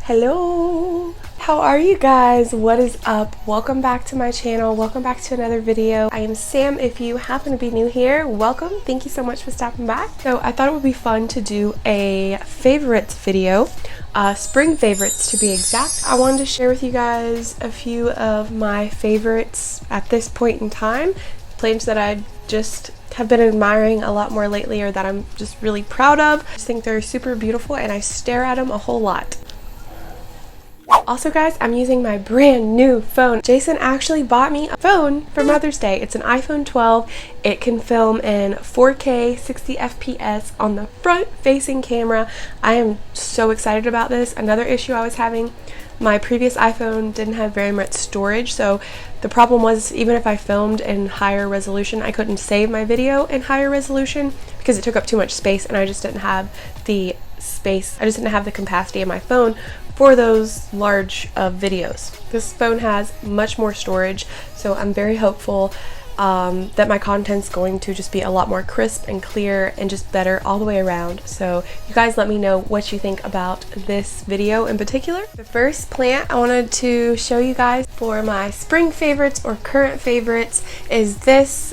Hello! How are you guys? What is up? Welcome back to my channel. Welcome back to another video. I am Sam. If you happen to be new here, welcome. Thank you so much for stopping by. So I thought it would be fun to do a favorites video. Spring favorites to be exact. I wanted to share with you guys a few of my favorites at this point in time. Plants that I just have been admiring a lot more lately, or that I'm just really proud of. I just think they're super beautiful and I stare at them a whole lot. Also guys, I'm using my brand new phone. Jason actually bought me a phone for Mother's Day. It's an iPhone 12. It can film in 4K 60 FPS on the front facing camera. I am so excited about this. Another issue I was having, my previous iPhone didn't have very much storage, so the problem was even if I filmed in higher resolution, I couldn't save my video in higher resolution because it took up too much space, and I just didn't have the space. I just didn't have the capacity of my phone for those large videos. This phone has much more storage, so I'm very hopeful that my content's going to just be a lot more crisp and clear and just better all the way around. So you guys let me know what you think about this video in particular. The first plant I wanted to show you guys for my spring favorites or current favorites is this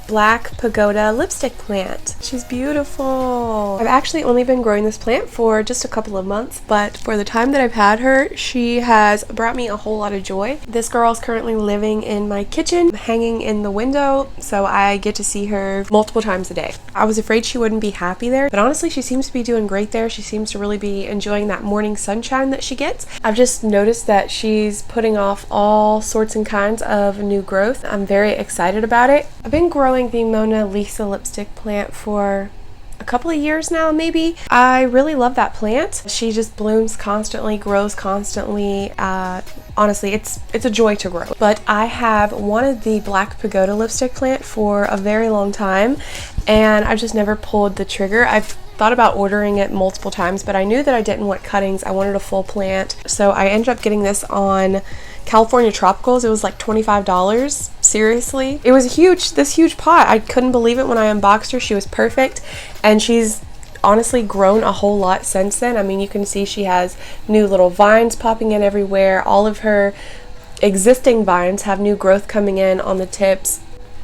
black Pagoda lipstick plant. She's beautiful. I've actually only been growing this plant for just a couple of months, but for the time that I've had her, she has brought me a whole lot of joy. This girl is currently living in my kitchen, hanging in the window, so I get to see her multiple times a day. I was afraid she wouldn't be happy there, but honestly she seems to be doing great there. She seems to really be enjoying that morning sunshine that she gets. I've just noticed that she's putting off all sorts and kinds of new growth. I'm very excited about it. I've been growing the Mona Lisa lipstick plant for a couple of years now, maybe. I really love that plant. She just blooms constantly, grows constantly. Honestly, it's a joy to grow. But I have wanted the black Pagoda lipstick plant for a very long time, and I've just never pulled the trigger. I've thought about ordering it multiple times, but I knew that I didn't want cuttings. I wanted a full plant. So I ended up getting this on California Tropicals. It was like $25. Seriously. It was this huge pot. I couldn't believe it when I unboxed her. She was perfect, and she's honestly grown a whole lot since then. I mean, you can see she has new little vines popping in everywhere. All of her existing vines have new growth coming in on the tips.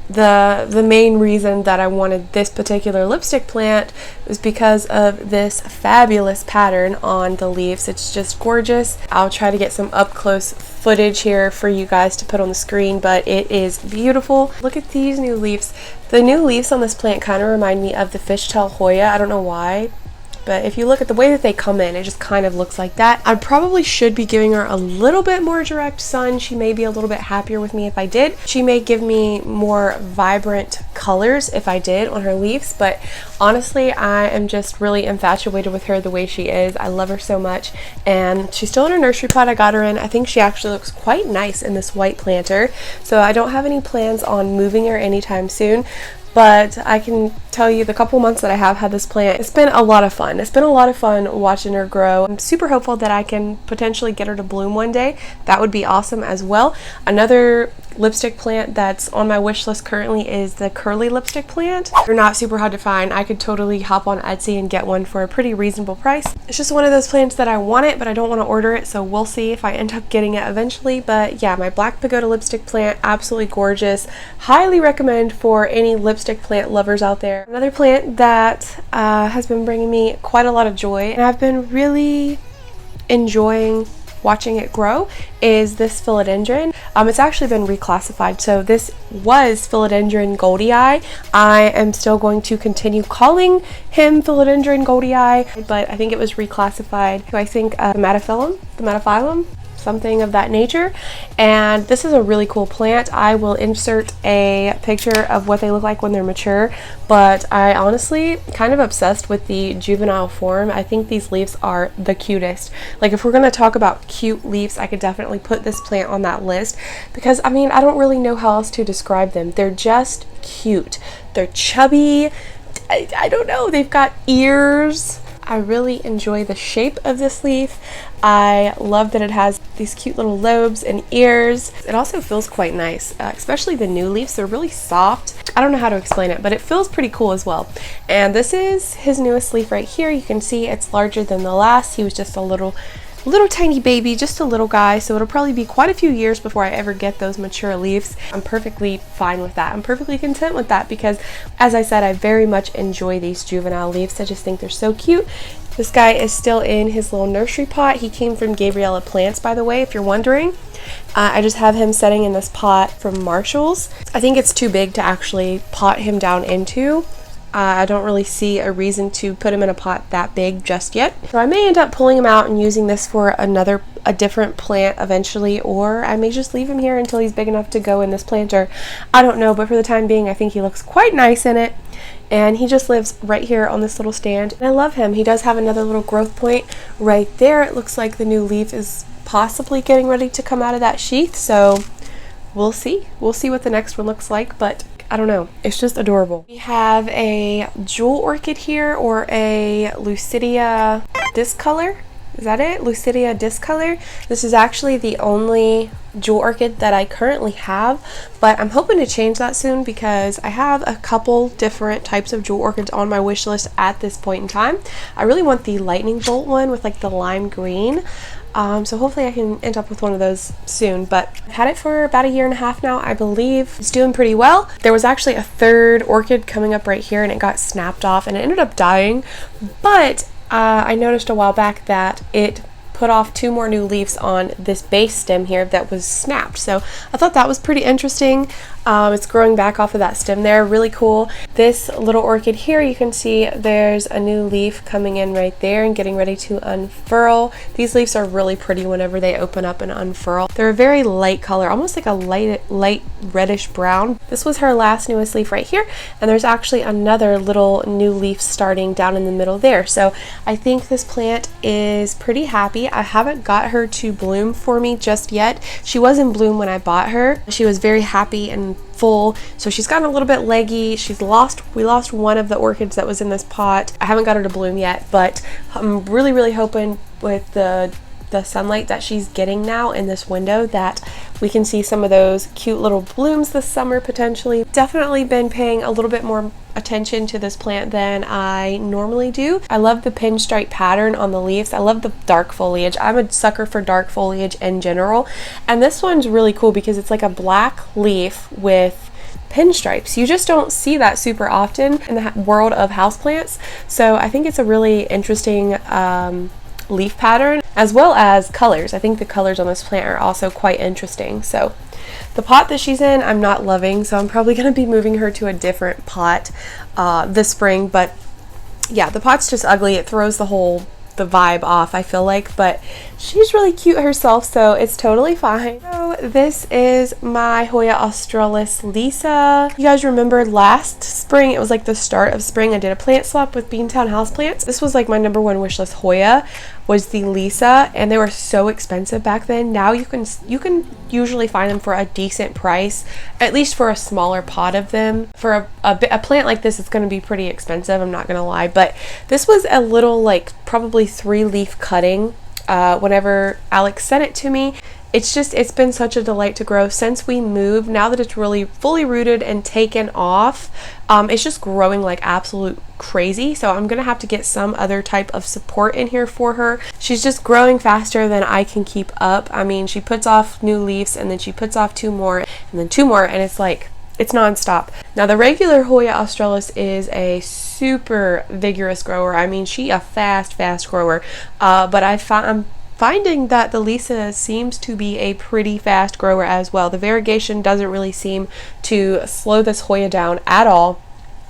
The main reason that I wanted this particular lipstick plant was because of this fabulous pattern on the leaves. It's just gorgeous. I'll try to get some up close footage here for you guys to put on the screen, but it is beautiful. Look at these new leaves. The new leaves on this plant kind of remind me of the fishtail Hoya. I don't know why, but if you look at the way that they come in, it just kind of looks like that. I probably should be giving her a little bit more direct sun. She may be a little bit happier with me if I did. She may give me more vibrant colors if I did on her leaves, but honestly, I am just really infatuated with her the way she is. I love her so much, and she's still in her nursery pot I got her in. I think she actually looks quite nice in this white planter, so I don't have any plans on moving her anytime soon. But I can tell you the couple months that I have had this plant, it's been a lot of fun. It's been a lot of fun watching her grow. I'm super hopeful that I can potentially get her to bloom one day. That would be awesome as well. Another lipstick plant that's on my wish list currently is the curly lipstick plant. They're not super hard to find. I could totally hop on Etsy and get one for a pretty reasonable price. It's just one of those plants that I want it, but I don't want to order it, so we'll see if I end up getting it eventually. But yeah, my black Pagoda lipstick plant, absolutely gorgeous. Highly recommend for any lipstick plant lovers out there. Another plant that has been bringing me quite a lot of joy, and I've been really enjoying watching it grow, is this philodendron. It's actually been reclassified, so this was Philodendron Goldie Eye. I am still going to continue calling him Philodendron Goldie Eye, but I think it was reclassified to, I think, the something of that nature. And this is a really cool plant. I will insert a picture of what they look like when they're mature, but I honestly kind of obsessed with the juvenile form. I think these leaves are the cutest. Like, if we're going to talk about cute leaves, I could definitely put this plant on that list, because I mean, I don't really know how else to describe them. They're just cute. They're chubby. I don't know. They've got ears. I really enjoy the shape of this leaf. I love that it has these cute little lobes and ears. It also feels quite nice, especially the new leaves. They're really soft. I don't know how to explain it, but it feels pretty cool as well. And this is his newest leaf right here. You can see it's larger than the last. He was just a little little tiny baby, just a little guy, so it'll probably be quite a few years before I ever get those mature leaves. I'm perfectly fine with that. I'm perfectly content with that because, as I said, I very much enjoy these juvenile leaves. I just think they're so cute. This guy is still in his little nursery pot. He came from Gabriella Plants, by the way, if you're wondering. I just have him setting in this pot from Marshall's. I think it's too big to actually pot him down into. I don't really see a reason to put him in a pot that big just yet. So I may end up pulling him out and using this for a different plant eventually, or I may just leave him here until he's big enough to go in this planter. I don't know, but for the time being, I think he looks quite nice in it. And he just lives right here on this little stand. And I love him. He does have another little growth point right there. It looks like the new leaf is possibly getting ready to come out of that sheath. So we'll see. We'll see what the next one looks like, but I don't know. It's just adorable. We have a jewel orchid here, or a Lucidia discolor. Is that it? Lucidia discolor. This is actually the only jewel orchid that I currently have, but I'm hoping to change that soon because I have a couple different types of jewel orchids on my wish list at this point in time. I really want the lightning bolt one with like the lime green. So hopefully I can end up with one of those soon, but I've had it for about 1.5 years now, I believe. It's doing pretty well. There was actually a third orchid coming up right here and it got snapped off and it ended up dying, but I noticed a while back that it put off 2 more new leaves on this base stem here that was snapped. So I thought that was pretty interesting. It's growing back off of that stem there, really cool. This little orchid here, you can see there's a new leaf coming in right there and getting ready to unfurl. These leaves are really pretty whenever they open up and unfurl. They're a very light color, almost like a light reddish brown. This was her last newest leaf right here, and there's actually another little new leaf starting down in the middle there. So I think this plant is pretty happy. I haven't got her to bloom for me just yet. She was in bloom when I bought her. She was very happy and full, so she's gotten a little bit leggy. We lost one of the orchids that was in this pot. I haven't got her to bloom yet, but I'm really hoping with the sunlight that she's getting now in this window that we can see some of those cute little blooms this summer potentially. Definitely been paying a little bit more attention to this plant than I normally do. I love the pinstripe pattern on the leaves. I love the dark foliage. I'm a sucker for dark foliage in general, and this one's really cool because it's like a black leaf with pinstripes. You just don't see that super often in the world of houseplants, so I think it's a really interesting leaf pattern, as well as colors. I think the colors on this plant are also quite interesting. So the pot that she's in I'm not loving, so I'm probably going to be moving her to a different pot this spring. But yeah, the pot's just ugly. It throws the vibe off, I feel like, but she's really cute herself, so it's totally fine. So this is my Hoya Australis Lisa. You guys remember last spring, it was like the start of spring, I did a plant swap with Beantown Houseplants. This was like my #1 wishlist Hoya, was the Lisa, and they were so expensive back then. Now you can usually find them for a decent price, at least for a smaller pot of them. For a plant like this, it's going to be pretty expensive, I'm not going to lie, but this was a little, like, probably 3-leaf cutting whenever Alex sent it to me. It's been such a delight to grow since we moved. Now that it's really fully rooted and taken off, it's just growing like absolute crazy. So I'm gonna have to get some other type of support in here for her. She's just growing faster than I can keep up. I mean, she puts off new leaves and then she puts off 2 more and then 2 more, and it's like, it's non-stop. Now the regular Hoya Australis is a super vigorous grower. I mean, she a fast grower, but I'm finding that the Lisa seems to be a pretty fast grower as well. The variegation doesn't really seem to slow this Hoya down at all.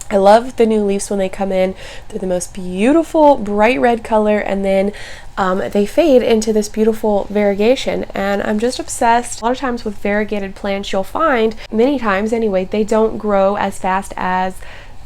I love the new leaves when they come in. They're the most beautiful bright red color, and then they fade into this beautiful variegation, and I'm just obsessed. A lot of times with variegated plants, you'll find, many times anyway, they don't grow as fast as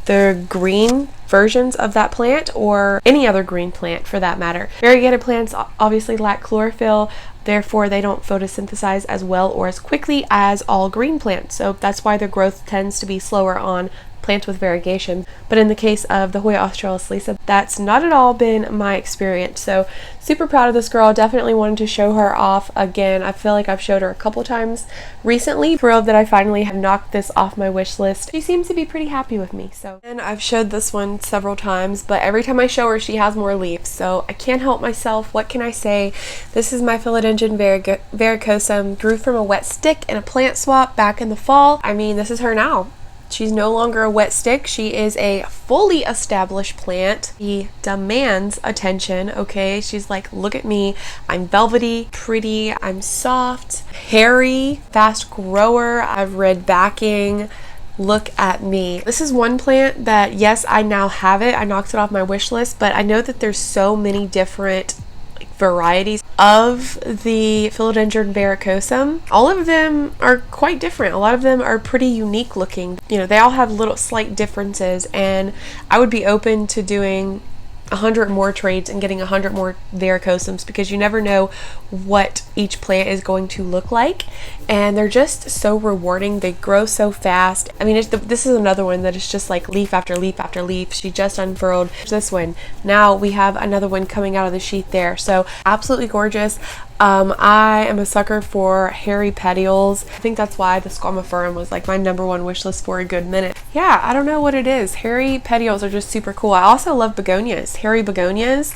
the green versions of that plant, or any other green plant for that matter. Variegated plants obviously lack chlorophyll, therefore they don't photosynthesize as well or as quickly as all green plants, so that's why their growth tends to be slower on plants with variegation. But in the case of the Hoya Australis Lisa, that's not at all been my experience. So super proud of this girl. Definitely wanted to show her off again. I feel like I've showed her a couple times recently. Thrilled that I finally have knocked this off my wish list. She seems to be pretty happy with me. So, and I've showed this one several times, but every time I show her, she has more leaves. So I can't help myself. What can I say? This is my Philodendron Varicosum. Grew from a wet stick in a plant swap back in the fall. I mean, this is her now. She's no longer a wet stick. She is a fully established plant. She demands attention, okay? She's like, look at me. I'm velvety, pretty, I'm soft, hairy, fast grower. I've red backing. Look at me. This is one plant that, yes, I now have it. I knocked it off my wish list, but I know that there's so many different varieties of the Philodendron Varicosum. All of them are quite different. A lot of them are pretty unique looking. You know, they all have little slight differences, and I would be open to doing 100 more trades and getting 100 more Varicosums, because you never know what each plant is going to look like, and they're just so rewarding. They grow so fast. I mean, this is another one that is just like leaf after leaf after leaf. She just unfurled this one. Now we have another one coming out of the sheath there. So absolutely gorgeous. I am a sucker for hairy petioles. I think that's why the Squamifera was like my #1 wish list for a good minute. Yeah, I don't know what it is. Hairy petioles are just super cool. I also love begonias. Hairy begonias.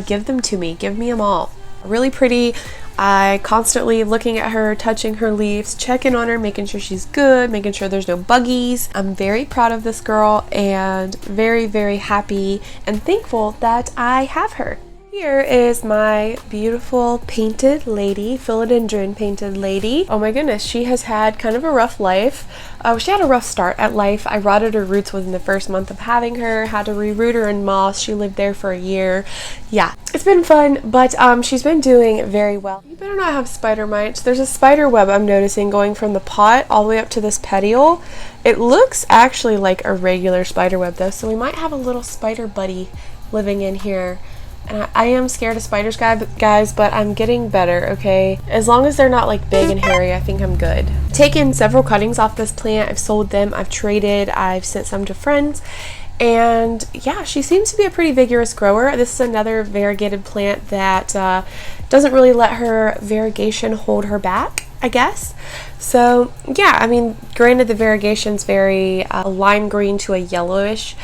Give them to me. Give me them all. Really pretty. I constantly looking at her, touching her leaves, checking on her, making sure she's good, making sure there's no buggies. I'm very proud of this girl and very, very happy and thankful that I have her. Here is my beautiful painted lady, Philodendron painted lady. Oh my goodness, she has had kind of a rough life. She had a rough start at life. I rotted her roots within the first month of having her, had to reroot her in moss. She lived there for a year. Yeah, it's been fun, but she's been doing very well. You better not have spider mites. There's a spider web I'm noticing going from the pot all the way up to this petiole. It looks actually like a regular spider web though, so we might have a little spider buddy living in here. And I am scared of spiders, guys, but I'm getting better, okay? As long as they're not like big and hairy, I think I'm good. Taken several cuttings off this plant. I've sold them, I've traded, I've sent some to friends. And yeah, she seems to be a pretty vigorous grower. This is another variegated plant that doesn't really let her variegation hold her back, I guess. So yeah, I mean, granted the variegation's very lime green to a yellowish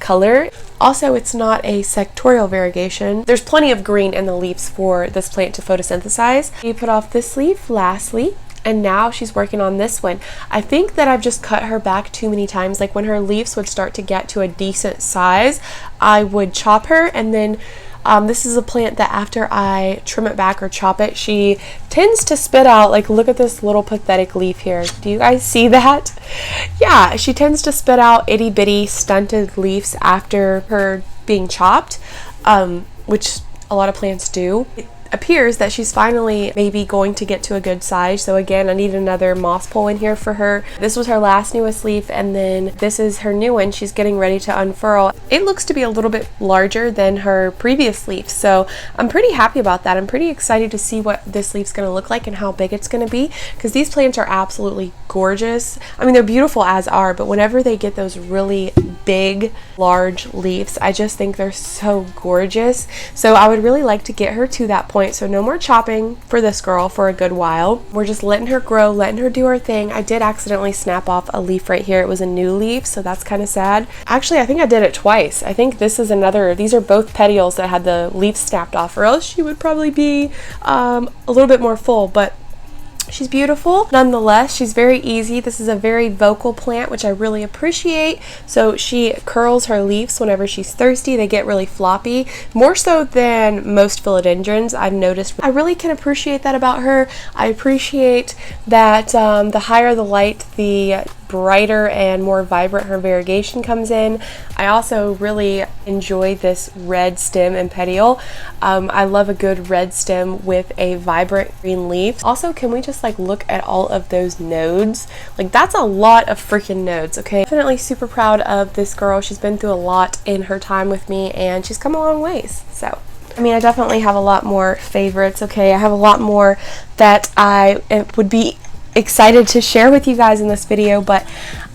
color. Also, it's not a sectorial variegation. There's plenty of green in the leaves for this plant to photosynthesize. You put off this leaf lastly, and now she's working on this one. I think that I've just cut her back too many times. Like when her leaves would start to get to a decent size, I would chop her, and then this is a plant that after I trim it back or chop it, she tends to spit out, like look at this little pathetic leaf here. Do you guys see that? Yeah, she tends to spit out itty bitty stunted leaves after her being chopped, which a lot of plants do. It appears that she's finally maybe going to get to a good size. So again, I need another moss pole in here for her. This was her last newest leaf, and then this is her new one. She's getting ready to unfurl. It looks to be a little bit larger than her previous leaf, so I'm pretty happy about that. I'm pretty excited to see what this leaf's going to look like and how big it's going to be, because these plants are absolutely gorgeous. I mean, they're beautiful as are, but whenever they get those really big, large leaves, I just think they're so gorgeous. So I would really like to get her to that point. So no more chopping for this girl for a good while. We're just letting her grow, letting her do her thing. I did accidentally snap off a leaf right here. It was a new leaf, so that's kind of sad. Actually, I think I did it twice. I think this is another, these are both petioles that had the leaves snapped off, or else she would probably be a little bit more full, but she's beautiful nonetheless. She's very easy. This is a very vocal plant, which I really appreciate. So she curls her leaves whenever she's thirsty. They get really floppy, more so than most philodendrons, I've noticed. I really can appreciate that about her. I appreciate that the higher the light, the brighter and more vibrant her variegation comes in. I also really enjoy this red stem and petiole. I love a good red stem with a vibrant green leaf. Also, can we just like look at all of those nodes? Like that's a lot of freaking nodes, okay? Definitely super proud of this girl. She's been through a lot in her time with me, and she's come a long ways. So I mean, I definitely have a lot more favorites, okay? I have a lot more that I would be excited to share with you guys in this video, but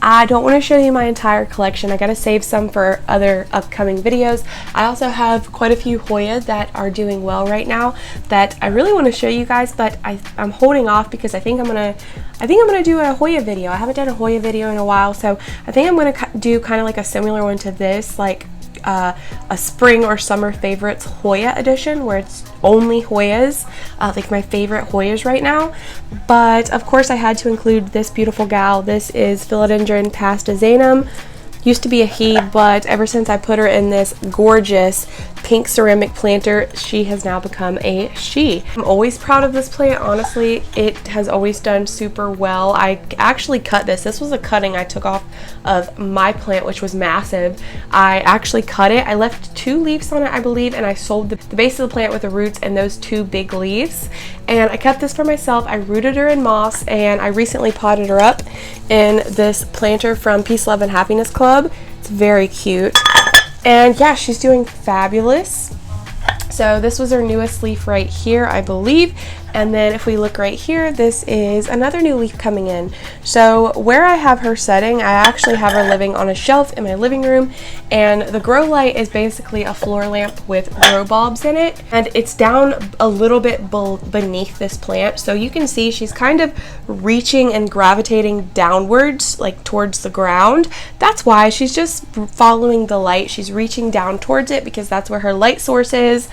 I don't want to show you my entire collection. I gotta save some for other upcoming videos. I also have quite a few Hoya that are doing well right now that I really want to show you guys, but I'm holding off because I think I'm gonna do a Hoya video. I haven't done a Hoya video in a while, so I think I'm gonna do kind of like a similar one to this, like a spring or summer favorites Hoya edition where it's only Hoyas, like my favorite Hoyas right now. But of course I had to include this beautiful gal. This is Philodendron Xanum. Used to be a he, but ever since I put her in this gorgeous pink ceramic planter, she has now become a she. I'm always proud of this plant. Honestly, it has always done super well. I actually cut this. This was a cutting I took off of my plant, which was massive. I actually cut it. I left 2 leaves on it, I believe, and I sold the base of the plant with the roots and those 2 big leaves. And I kept this for myself. I rooted her in moss, and I recently potted her up in this planter from Peace, Love, and Happiness Club. It's very cute. And yeah, she's doing fabulous. So this was her newest leaf right here, I believe. And then if we look right here, this is another new leaf coming in. So where I have her setting, I actually have her living on a shelf in my living room, and the grow light is basically a floor lamp with grow bulbs in it, and it's down a little bit beneath this plant. So you can see she's kind of reaching and gravitating downwards, like towards the ground. That's why she's just following the light. She's reaching down towards it because that's where her light source is.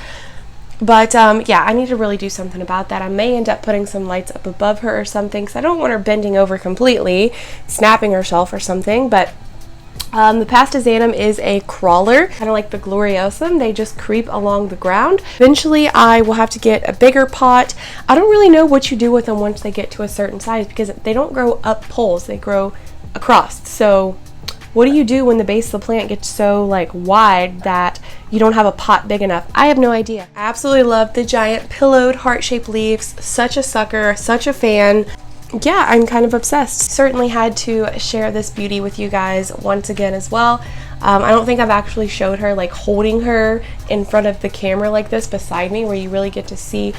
But yeah, I need to really do something about that. I may end up putting some lights up above her or something, because I don't want her bending over completely, snapping herself or something. But the Xanum is a crawler, kind of like the Gloriosum. They just creep along the ground. Eventually, I will have to get a bigger pot. I don't really know what you do with them once they get to a certain size, because they don't grow up poles, they grow across. So what do you do when the base of the plant gets so like wide that you don't have a pot big enough? I have no idea. I absolutely love the giant pillowed heart-shaped leaves. Such a sucker, such a fan. Yeah, I'm kind of obsessed. Certainly had to share this beauty with you guys once again as well. I don't think I've actually showed her, like holding her in front of the camera like this beside me, where you really get to see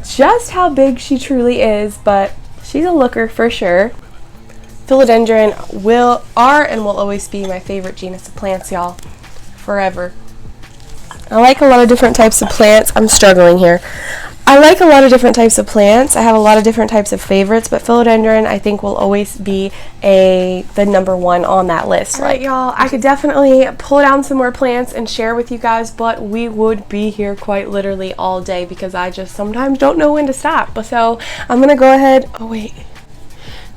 just how big she truly is, but she's a looker for sure. Philodendron are and will always be my favorite genus of plants, y'all. Forever. I like a lot of different types of plants. I'm struggling here. I like a lot of different types of plants. I have a lot of different types of favorites, but Philodendron I think will always be the #1 on that list. All right, y'all, I could definitely pull down some more plants and share with you guys, but we would be here quite literally all day because I just sometimes don't know when to stop. So I'm gonna go ahead. Oh wait.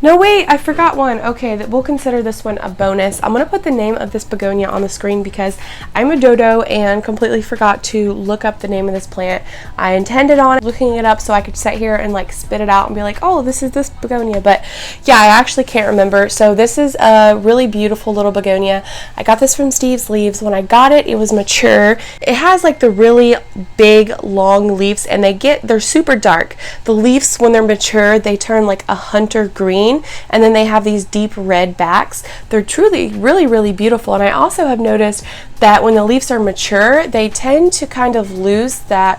No, wait, I forgot one. Okay, that we'll consider this one a bonus. I'm going to put the name of this begonia on the screen because I'm a dodo and completely forgot to look up the name of this plant. I intended on looking it up so I could sit here and like spit it out and be like, oh, this is this begonia. But yeah, I actually can't remember. So this is a really beautiful little begonia. I got this from Steve's Leaves. When I got it, it was mature. It has like the really big, long leaves, and they're super dark. The leaves, when they're mature, they turn like a hunter green. And then they have these deep red backs. They're truly really, really beautiful. And I also have noticed that when the leaves are mature, they tend to kind of lose the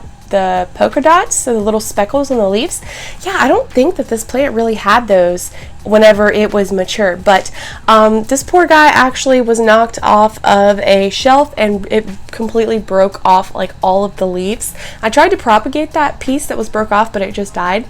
polka dots, so the little speckles on the leaves. Yeah, I don't think that this plant really had those whenever it was mature, but this poor guy actually was knocked off of a shelf and it completely broke off like all of the leaves. I tried to propagate that piece that was broke off, but it just died.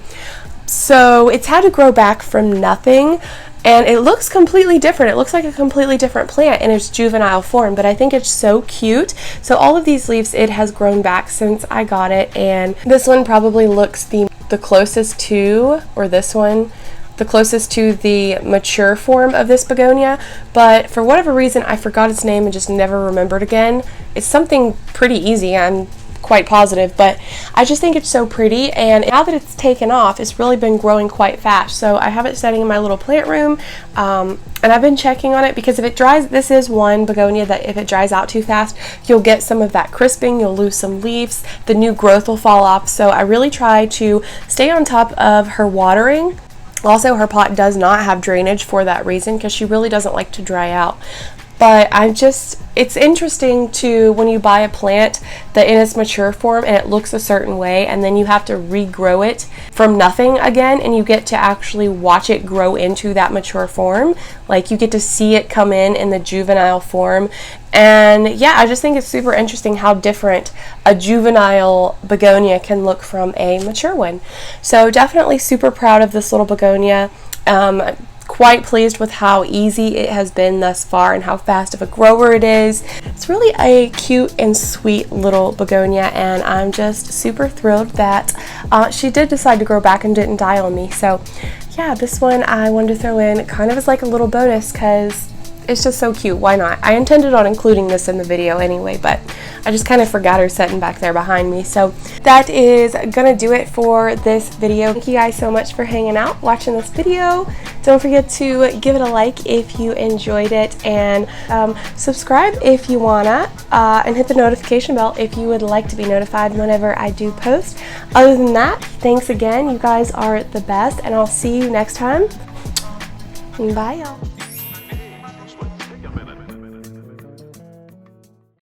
So it's had to grow back from nothing, and it looks completely different. It looks like a completely different plant in its juvenile form, but I think it's so cute. So all of these leaves, it has grown back since I got it, and this one probably looks the closest to, or this one, the closest to the mature form of this begonia, but for whatever reason I forgot its name and just never remembered again. It's something pretty easy, I'm quite positive, but I just think it's so pretty, and now that it's taken off, it's really been growing quite fast. So I have it setting in my little plant room, and I've been checking on it because if it dries, this is one begonia that if it dries out too fast, you'll get some of that crisping, you'll lose some leaves, the new growth will fall off. So I really try to stay on top of her watering. Also, her pot does not have drainage for that reason because she really doesn't like to dry out. but it's interesting to when you buy a plant that in its mature form and it looks a certain way, and then you have to regrow it from nothing again, and you get to actually watch it grow into that mature form. Like, you get to see it come in the juvenile form. And yeah, I just think it's super interesting how different a juvenile begonia can look from a mature one. So definitely super proud of this little begonia. Quite pleased with how easy it has been thus far and how fast of a grower it is. It's really a cute and sweet little begonia, and I'm just super thrilled that she did decide to grow back and didn't die on me. So yeah, this one I wanted to throw in kind of as like a little bonus because it's just so cute. Why not? I intended on including this in the video anyway, but I just kind of forgot her sitting back there behind me. So that is gonna do it for this video. Thank you guys so much for hanging out, watching this video. Don't forget to give it a like if you enjoyed it, and subscribe if you wanna, and hit the notification bell if you would like to be notified whenever I do post. Other than that, thanks again. You guys are the best, and I'll see you next time. Bye, y'all.